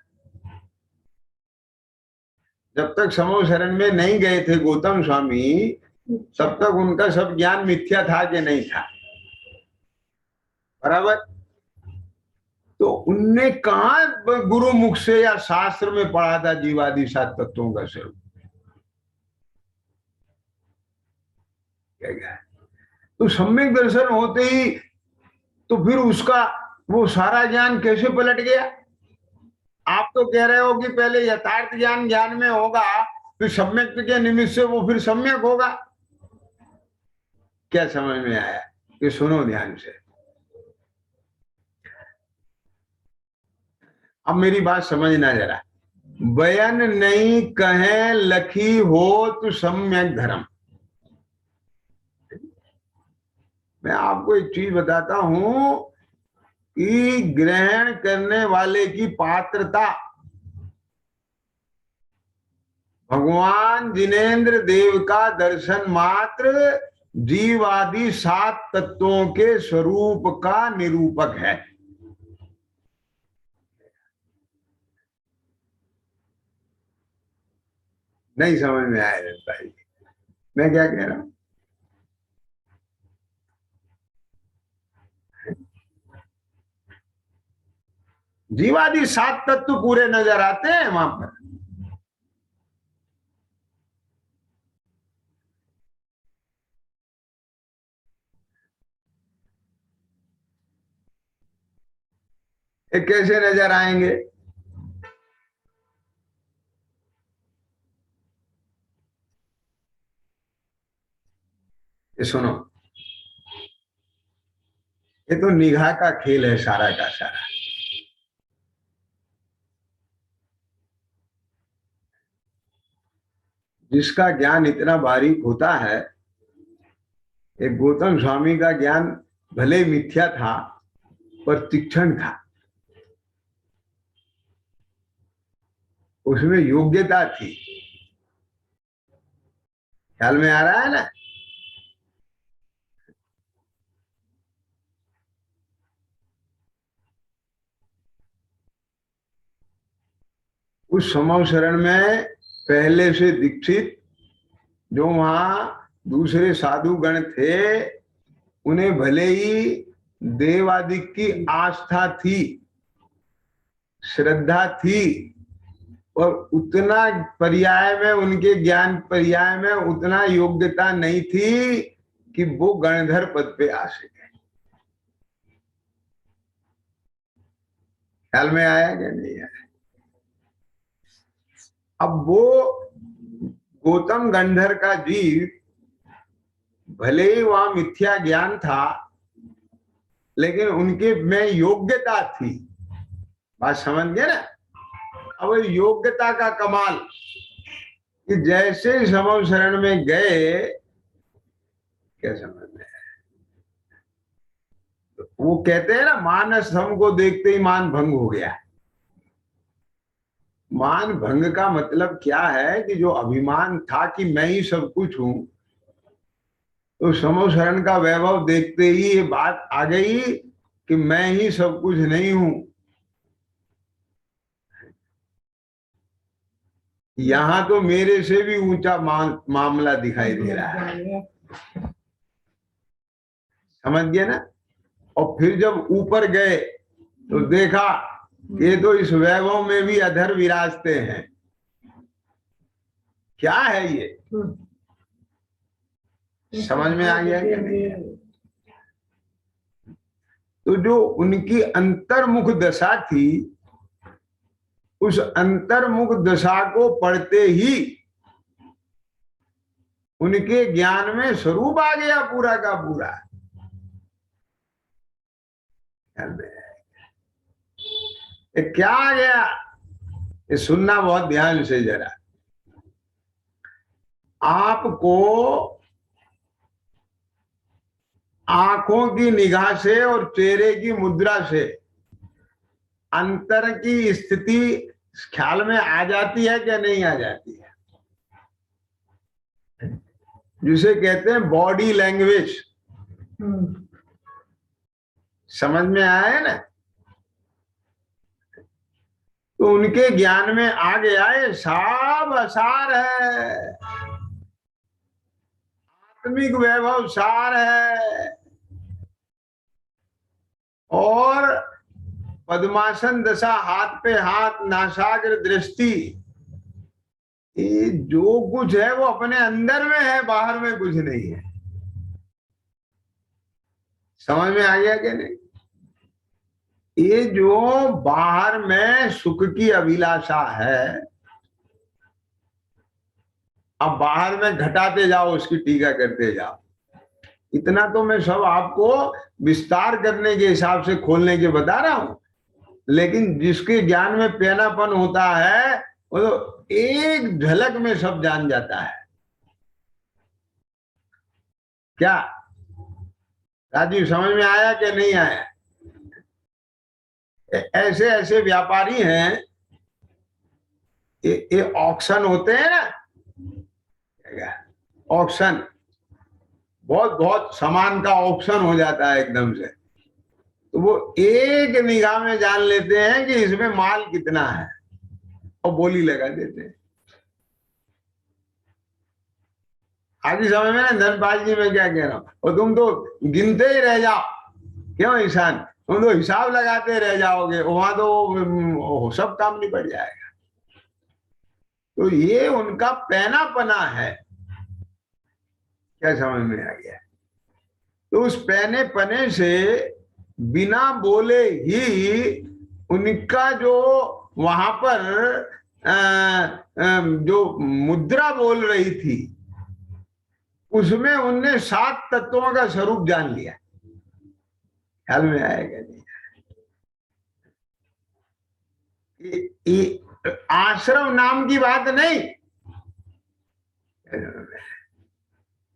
जब तक समूह शरण में नहीं गए थे गौतम स्वामी, तब तक उनका सब ज्ञान मिथ्या था कि नहीं था? बराबर। तो उनने कहा गुरु मुख से या शास्त्र में पढ़ा था जीवादि सात तत्वों का स्वरूप? क्या? तो सम्यक दर्शन होते ही तो फिर उसका वो सारा ज्ञान कैसे पलट गया? आप तो कह रहे हो कि पहले यथार्थ ज्ञान ज्ञान में होगा, फिर सम्यक के निमित्त से वो फिर सम्यक होगा। क्या समझ में आया? कि सुनो ध्यान से, अब मेरी बात समझना जरा। बयन नहीं कहे लखी हो तो सम्यक धर्म। मैं आपको एक चीज बताता हूं कि ग्रहण करने वाले की पात्रता, भगवान जिनेंद्र देव का दर्शन मात्र जीवादि 7 तत्वों के स्वरूप का निरूपक है। नहीं समझ में आया भाई मैं क्या कह रहा हूं? जीवादि 7 तत्व पूरे नजर आते हैं वहां पर। ये कैसे नजर आएंगे? ये सुनो, ये तो निगाह का खेल है सारा का सारा। जिसका ज्ञान इतना बारीक होता है, एक गौतम स्वामी का ज्ञान भले मिथ्या था पर तीक्ष्ण था, उसमें योग्यता थी। ख्याल में आ रहा है ना? उस समव शरण में पहले से दीक्षित जो वहां दूसरे साधु गण थे, उन्हें भले ही देवादिक की आस्था थी, श्रद्धा थी, और उतना पर्याय में, उनके ज्ञान पर्याय में उतना योग्यता नहीं थी कि वो गणधर पद पे आ सके। ख्याल में आया कि नहीं आया? अब वो गौतम गंधर का जीव भले ही वहां मिथ्या ज्ञान था, लेकिन उनके में योग्यता थी। बात समझ गए ना? अब योग्यता का कमाल कि जैसे समव शरण में गए, क्या समझ में, वो कहते हैं ना, मानस हमको देखते ही मान भंग हो गया। मान भंग का मतलब क्या है कि जो अभिमान था कि मैं ही सब कुछ हूं, तो समव शरण का वैभव देखते ही ये बात आ गई कि मैं ही सब कुछ नहीं हूं। यहां तो मेरे से भी ऊंचा मामला दिखाई दे रहा है। समझ गए ना? और फिर जब ऊपर गए तो देखा ये तो इस वैभव में भी अधर विराजते हैं। क्या है ये? समझ में आ गया क्या नहीं? तो जो उनकी अंतर्मुख दशा थी, उस अंतर्मुख दशा को पढ़ते ही उनके ज्ञान में स्वरूप आ गया पूरा का पूरा। क्या आ गया? ये सुनना बहुत ध्यान से जरा। आपको आंखों की निगाह से और चेहरे की मुद्रा से अंतर की स्थिति ख्याल में आ जाती है क्या नहीं आ जाती है? जिसे कहते हैं बॉडी लैंग्वेज। समझ में आया है ना? तो उनके ज्ञान में आ गया ये सब असार है, आत्मिक वैभव सार है। और पद्मासन दशा, हाथ पे हाथ, नासाग्र दृष्टि, ये जो कुछ है वो अपने अंदर में है, बाहर में कुछ नहीं है। समझ में आ गया क्या नहीं? ये जो बाहर में सुख की अभिलाषा है, अब बाहर में घटाते जाओ, उसकी टीका करते जाओ। इतना तो मैं सब आपको विस्तार करने के हिसाब से खोलने के बता रहा हूं। लेकिन जिसके ज्ञान में पैनापन होता है वो तो एक झलक में सब जान जाता है। क्या राजीव, समझ में आया कि नहीं आया? ऐसे ऐसे व्यापारी हैं, ये ऑक्शन होते हैं ना, ऑक्शन, बहुत बहुत सामान का ऑप्शन हो जाता है एकदम से, तो वो एक निगाह में जान लेते हैं कि इसमें माल कितना है और बोली लगा देते हैं। आगे समय में ना धनपाल जी, मैं क्या कह रहा हूं, और तुम तो गिनते ही रह जाओ। क्यों ईशान, तुम तो हिसाब लगाते रह जाओगे, वहां तो सब काम निपट जाएगा। तो ये उनका पैनापना है। क्या समझ में आ गया? तो उस पैने पने से बिना बोले ही उनका जो वहां पर जो मुद्रा बोल रही थी उसमें उनने 7 तत्वों का स्वरूप जान लिया। ख्याल में आएगा नहीं? आश्रम नाम की बात नहीं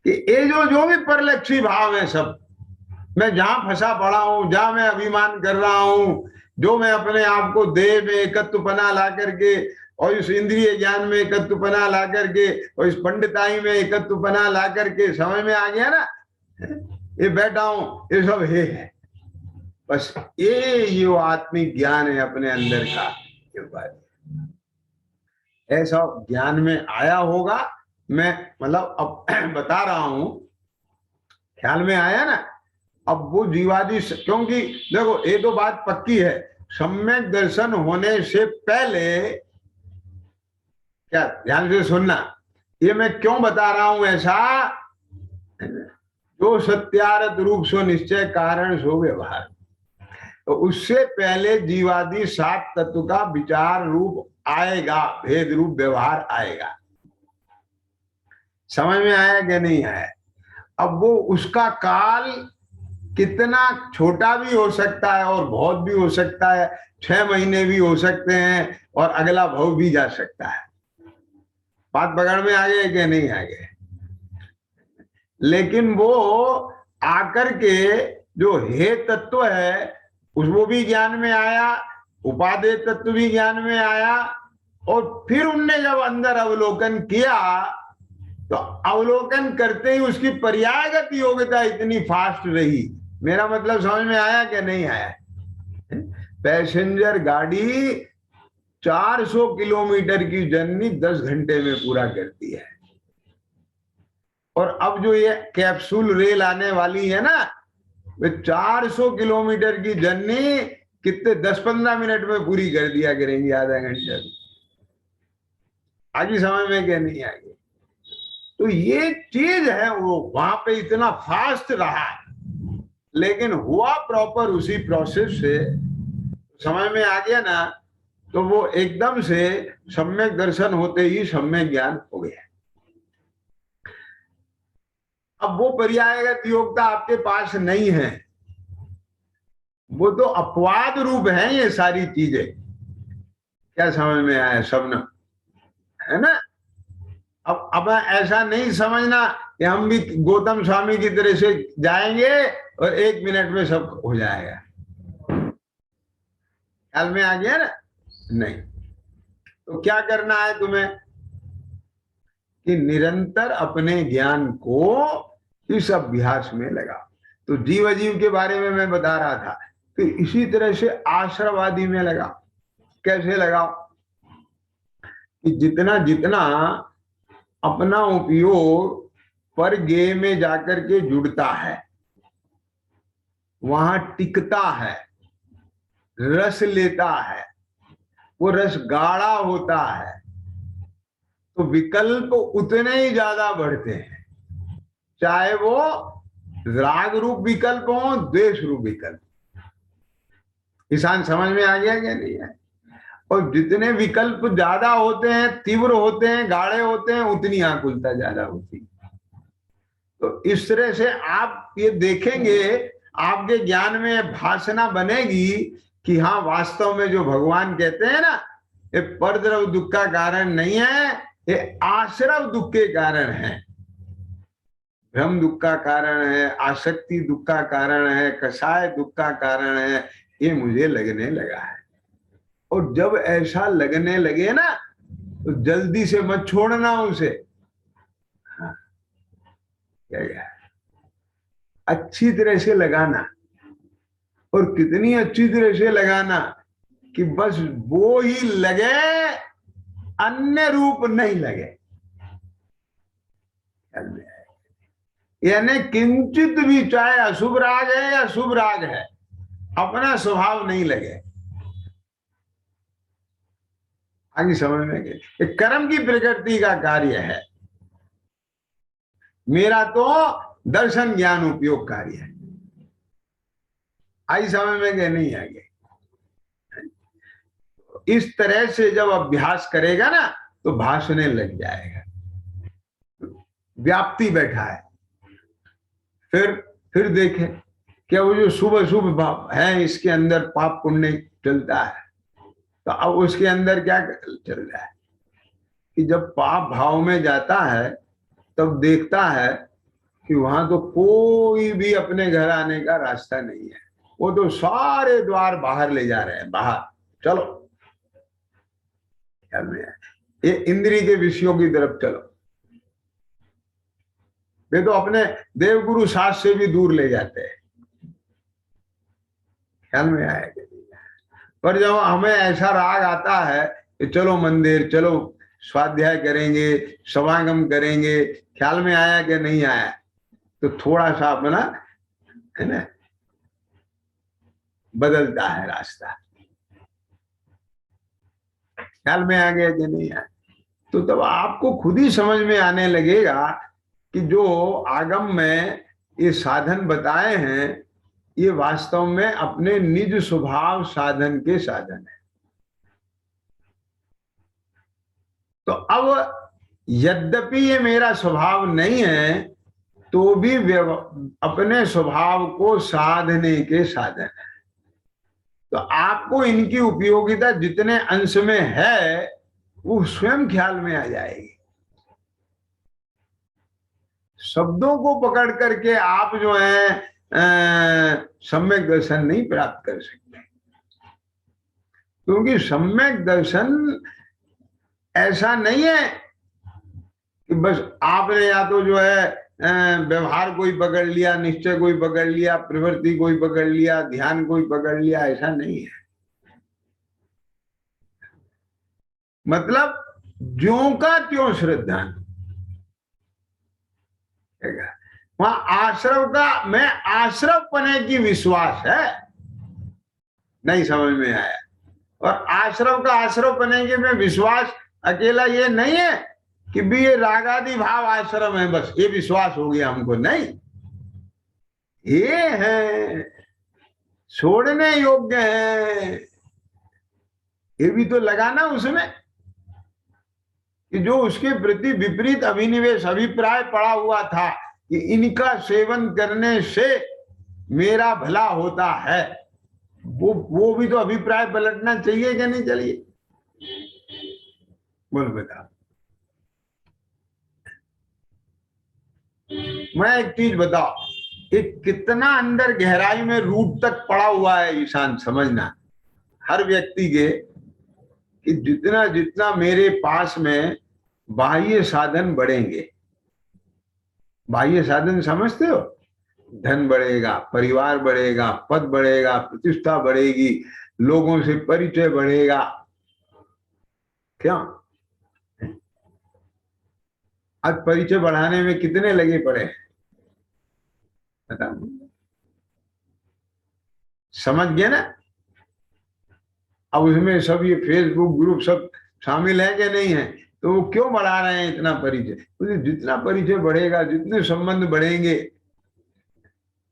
कि ये जो भी परलक्षी भाव है सब, मैं जहां फंसा पड़ा हूं, जहां मैं अभिमान कर रहा हूं, जो मैं अपने आप को देह में एकत्वपना ला करके और इस इंद्रिय ज्ञान में एकत्वपना ला करके और इस पंडिताई में एकत्वपना ला करके, समझ में आ गया ना, ये बैठा हूं, ये सब है। बस ये जो आत्मिक ज्ञान है अपने अंदर का, ऐसा ज्ञान में आया होगा। मैं मतलब अब बता रहा हूं, ख्याल में आया ना? अब वो जीवादि, क्योंकि देखो ये तो बात पक्की है, सम्यक दर्शन होने से पहले, क्या ध्यान से सुनना, ये मैं क्यों बता रहा हूं ऐसा, जो सत्यारत रूप सो निश्चय कारण सो व्यवहार, तो उससे पहले जीवादि 7 तत्व का विचार रूप आएगा, भेद रूप व्यवहार आएगा। समझ में आया कि नहीं आया? अब वो उसका काल कितना छोटा भी हो सकता है और बहुत भी हो सकता है, 6 महीने भी हो सकते हैं और अगला भव भी जा सकता है। बात पकड़ में आ गई कि नहीं आ गई? लेकिन वो आकर के जो हे तत्व है वो भी ज्ञान में आया, उपादेय तत्व भी ज्ञान में आया, और फिर उनने जब अंदर अवलोकन किया तो अवलोकन करते ही उसकी पर्यायगत योग्यता इतनी फास्ट रही। मेरा मतलब समझ में आया कि नहीं आया? पैसेंजर गाड़ी 400 किलोमीटर की जर्नी 10 घंटे में पूरा करती है, और अब जो ये कैप्सूल रेल आने वाली है ना, वे 400 किलोमीटर की जर्नी कितने 10-15 मिनट में पूरी कर दिया करेंगी, आधा घंटा। आगे समझ में क्या नहीं आएगी? तो ये चीज है, वो वहां पे इतना फास्ट रहा, लेकिन हुआ प्रॉपर उसी प्रोसेस से। समझ में आ गया ना? तो वो एकदम से सम्यक दर्शन होते ही सम्यक ज्ञान हो गया। अब वो पर्यायगत योग्यता आपके पास नहीं है, वो तो अपवाद रूप है ये सारी चीजें। क्या समझ में आया सबने? है ना? अब ऐसा नहीं समझना कि हम भी गौतम स्वामी की तरह से जाएंगे और 1 मिनट में सब हो जाएगा। ख्याल में आ गया ना? नहीं। तो क्या करना है तुम्हें कि निरंतर अपने ज्ञान को इस अभ्यास में लगा। तो जीव अजीव के बारे में मैं बता रहा था कि इसी तरह से आश्रवादी में लगा। कैसे लगाओ? कि जितना जितना अपना उपयोग पर गे में जाकर के जुड़ता है, वहां टिकता है, रस लेता है, वो रस गाढ़ा होता है, तो विकल्प उतने ही ज्यादा बढ़ते हैं, चाहे वो राग रूप विकल्प हो, द्वेष रूप विकल्प। किसान समझ में आ गया क्या नहीं है? और जितने विकल्प ज्यादा होते हैं, तीव्र होते हैं, गाढ़े होते हैं, उतनी आकुलता ज्यादा होती है। तो इस तरह से आप ये देखेंगे, आपके ज्ञान में भाषणा बनेगी कि हाँ वास्तव में जो भगवान कहते हैं ना, ये परद्रव दुख का कारण नहीं है, ये आश्रव दुख के कारण है। भ्रम दुख का कारण है, आसक्ति दुख का कारण है, कषाय दुख का कारण है, ये मुझे लगने लगा है। और जब ऐसा लगने लगे ना तो जल्दी से मत छोड़ना उसे। हाँ, क्या अच्छी तरह से लगाना, और कितनी अच्छी तरह से लगाना कि बस वो ही लगे, अन्य रूप नहीं लगे। यानी किंचित भी, चाहे अशुभ राग है या शुभ राग है, अपना स्वभाव नहीं लगे। आगे समझ में गए, कर्म की प्रकृति का कार्य है, मेरा तो दर्शन ज्ञान उपयोग कार्य है। आई समझ में गए नहीं आगे? इस तरह से जब अभ्यास करेगा ना तो भाषने लग जाएगा। व्याप्ति बैठा है। फिर देखें क्या वो जो शुभ अशुभ भाव है इसके अंदर पाप पुण्य चलता है, तो अब उसके अंदर क्या चल रहा है कि जब पाप भाव में जाता है तब देखता है कि वहां तो कोई भी अपने घर आने का रास्ता नहीं है, वो तो सारे द्वार बाहर ले जा रहे हैं, बाहर चलो, ख्याल में है, ये इंद्रिय के विषयों की तरफ चलो। वे तो अपने देवगुरु सास से भी दूर ले जाते हैं। ख्याल में आएगा? पर जब हमें ऐसा राग आता है कि चलो मंदिर, चलो स्वाध्याय करेंगे, समागम करेंगे, ख्याल में आया कि नहीं आया, तो थोड़ा सा अपना है ना बदलता है रास्ता। ख्याल में आ गया कि नहीं आया, तो तब आपको खुद ही समझ में आने लगेगा कि जो आगम में ये साधन बताए हैं ये वास्तव में अपने निज स्वभाव साधन के साधन है। तो अब यद्यपि ये मेरा स्वभाव नहीं है तो भी अपने स्वभाव को साधने के साधन है। तो आपको इनकी उपयोगिता जितने अंश में है वो स्वयं ख्याल में आ जाएगी। शब्दों को पकड़ करके आप जो है सम्यक दर्शन नहीं प्राप्त कर सकते, क्योंकि सम्यक दर्शन ऐसा नहीं है कि बस आपने या तो जो है व्यवहार कोई पकड़ लिया, निश्चय कोई पकड़ लिया, प्रवृत्ति कोई पकड़ लिया, ध्यान कोई पकड़ लिया, ऐसा नहीं है। मतलब ज्यों का त्यों श्रद्धा। वहां आश्रव का में आश्रव पने की विश्वास है, नहीं समझ में आया? और आश्रव का आश्रव पने के में विश्वास अकेला ये नहीं है कि भी ये रागादि भाव आश्रम है, बस ये विश्वास हो गया हमको, नहीं। ये है छोड़ने योग्य है, ये भी तो लगाना उसमें कि जो उसके प्रति विपरीत अभिनिवेश अभिप्राय पड़ा हुआ था कि इनका सेवन करने से मेरा भला होता है, वो भी तो अभिप्राय पलटना चाहिए क्या नहीं? चलिए बोल बता। मैं एक चीज बताओ, कि कितना अंदर गहराई में रूट तक पड़ा हुआ है ईशान, समझना हर व्यक्ति के कि जितना जितना मेरे पास में बाह्य साधन बढ़ेंगे, बाह्य साधन समझते हो, धन बढ़ेगा, परिवार बढ़ेगा, पद बढ़ेगा, प्रतिष्ठा बढ़ेगी, लोगों से परिचय बढ़ेगा, क्या आज परिचय बढ़ाने में कितने लगे पड़े हैं बता, समझ गए ना? अब उसमें सब ये फेसबुक ग्रुप सब शामिल है कि नहीं है, तो वो क्यों बढ़ा रहे हैं इतना परिचय? तो जितना परिचय बढ़ेगा, जितने संबंध बढ़ेंगे,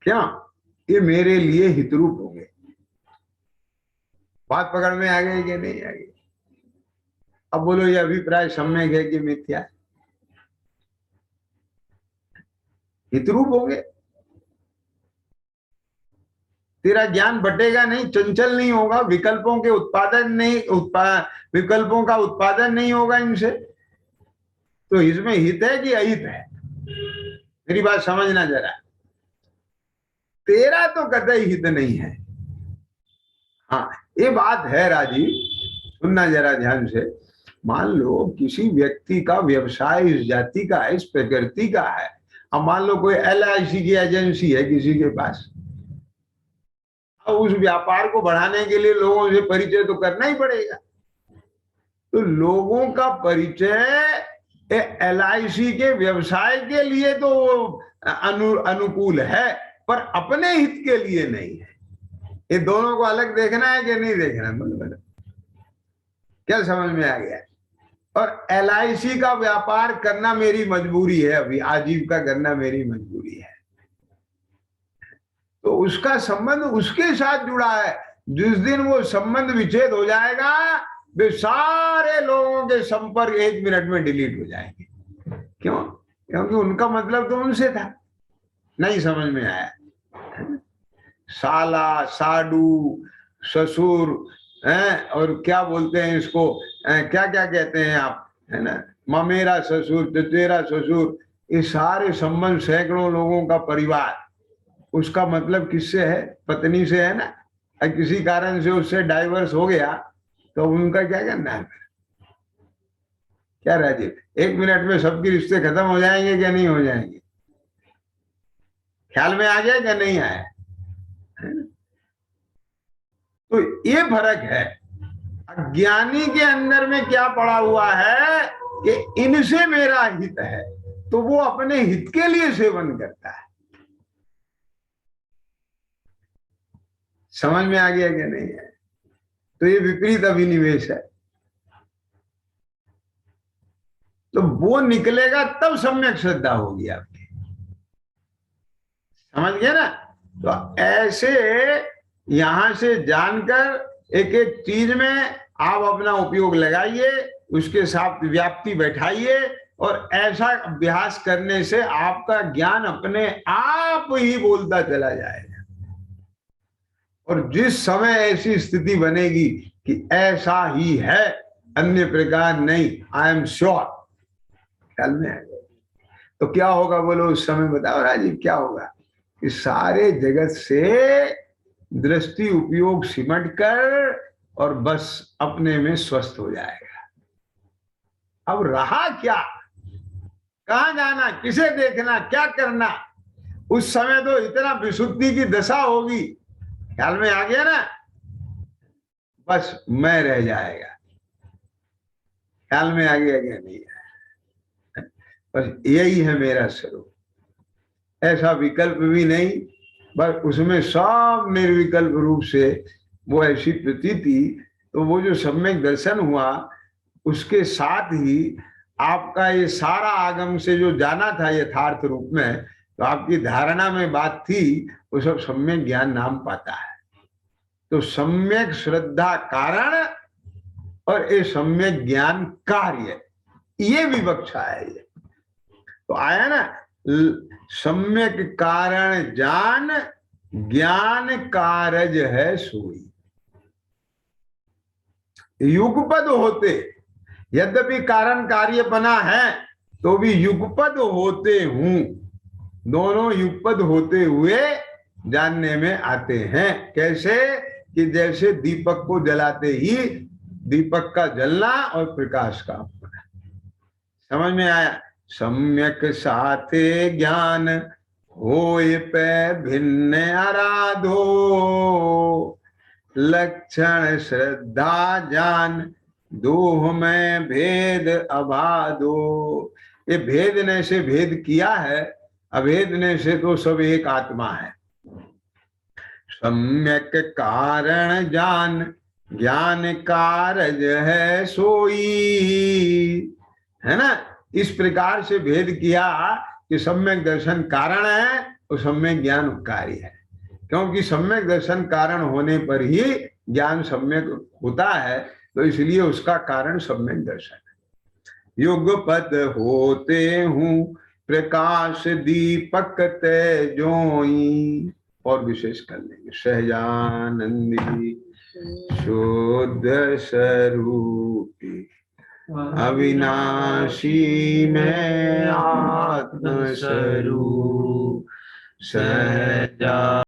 क्या ये मेरे लिए हितरूप होंगे। बात पकड़ में आ गई कि नहीं आ गई? अब बोलो ये अभिप्राय सम्यक है कि मिथ्या? हितरूप होंगे। तेरा ज्ञान बटेगा नहीं, चंचल नहीं होगा, विकल्पों के उत्पादन नहीं, विकल्पों का उत्पादन नहीं होगा इनसे। तो इसमें हित है कि अहित है? मेरी बात समझना जरा। तेरा तो कतई हित नहीं है। हाँ, ये बात है राजीव, सुनना जरा ध्यान से। मान लो किसी व्यक्ति का व्यवसाय इस जाति का है, इस प्रकृति का है। अब मान लो कोई LIC की एजेंसी है किसी के पास, अब उस व्यापार को बढ़ाने के लिए लोगों से परिचय तो करना ही पड़ेगा। तो लोगों का परिचय LIC के व्यवसाय के लिए तो अनुकूल है, पर अपने हित के लिए नहीं है। ये दोनों को अलग देखना है कि नहीं देखना? मतलब क्या समझ में आ गया? और LIC का व्यापार करना मेरी मजबूरी है, अभी आजीविका करना मेरी मजबूरी है, तो उसका संबंध उसके साथ जुड़ा है। जिस दिन वो संबंध विच्छेद हो जाएगा, वे सारे लोगों के संपर्क 1 मिनट में डिलीट हो जाएंगे। क्यों? क्योंकि उनका मतलब तो उनसे था। नहीं समझ में आया? साला, साडू, ससुर, और क्या बोलते हैं इसको, क्या क्या कहते हैं आप, है ना, ममेरा ससुर, चचेरा ससुर, ये सारे संबंध, सैकड़ों लोगों का परिवार, उसका मतलब किससे है? पत्नी से है ना। किसी कारण से उससे डाइवर्स हो गया तो उनका क्या करना है? क्या राजीव, 1 मिनट में सबके रिश्ते खत्म हो जाएंगे क्या नहीं हो जाएंगे? ख्याल में आ गया क्या नहीं आया? तो ये फर्क है। अज्ञानी के अंदर में क्या पड़ा हुआ है कि इनसे मेरा हित है, तो वो अपने हित के लिए सेवन करता है। समझ में आ गया क्या नहीं है? तो ये विपरीत अभिनिवेश है। तो वो निकलेगा तब सम्यक श्रद्धा होगी आपकी। समझ गए ना? तो ऐसे यहां से जानकर एक एक चीज में आप अपना उपयोग लगाइए, उसके साथ व्याप्ति बैठाइए, और ऐसा अभ्यास करने से आपका ज्ञान अपने आप ही बोलता चला जाएगा। और जिस समय ऐसी स्थिति बनेगी कि ऐसा ही है, अन्य प्रकार नहीं, आई एम श्योर, ख्याल में आ गया, तो क्या होगा बोलो उस समय? बताओ राजीव, क्या होगा? कि सारे जगत से दृष्टि उपयोग सिमट कर और बस अपने में स्वस्थ हो जाएगा। अब रहा क्या? कहां जाना, किसे देखना, क्या करना? उस समय तो इतना विशुद्धि की दशा होगी, ख्याल में आ गया ना? बस मैं रह जाएगा। ख्याल में आ गया क्या नहीं? बस यही है मेरा स्वरूप, ऐसा विकल्प भी नहीं, बस उसमें सब निर्विकल्प रूप से वो ऐसी प्रतीति। तो वो जो सम्यक दर्शन हुआ, उसके साथ ही आपका ये सारा आगम से जो जाना था यथार्थ रूप में, तो आपकी धारणा में बात थी, वो सब सम्यक ज्ञान नाम पाता है। तो सम्यक श्रद्धा कारण और ये सम्यक ज्ञान कार्य, ये विवक्षा है। ये तो आया ना, सम्यक कारण जान, ज्ञान कारज है सोई। युगपद होते, यद्यपि कारण कार्य बना है, तो भी युगपद होते हूं, दोनों युगपद होते हुए जानने में आते हैं। कैसे? कि जैसे दीपक को जलाते ही दीपक का जलना और प्रकाश का अपना। समझ में आया? सम्यक साथे ज्ञान होए पे भिन्न आराधो, लक्षण श्रद्धा जान दोह में भेद अबाधो। ये भेदने से भेद किया है, अभेदने से तो सब एक आत्मा है। सम्यक कारण जान, ज्ञान कारज है सोई, है ना? इस प्रकार से भेद किया कि सम्यक दर्शन कारण है और सम्यक ज्ञान कार्य है। क्योंकि सम्यक दर्शन कारण होने पर ही ज्ञान सम्यक होता है, तो इसलिए उसका कारण सम्यक दर्शन है। युगपद होते हूँ प्रकाश दीपक तेजोई, और विशेष कर लेंगे। सहजानंदी शुद्ध स्वरूपी अविनाशी में आत्म स्वरूप सहजा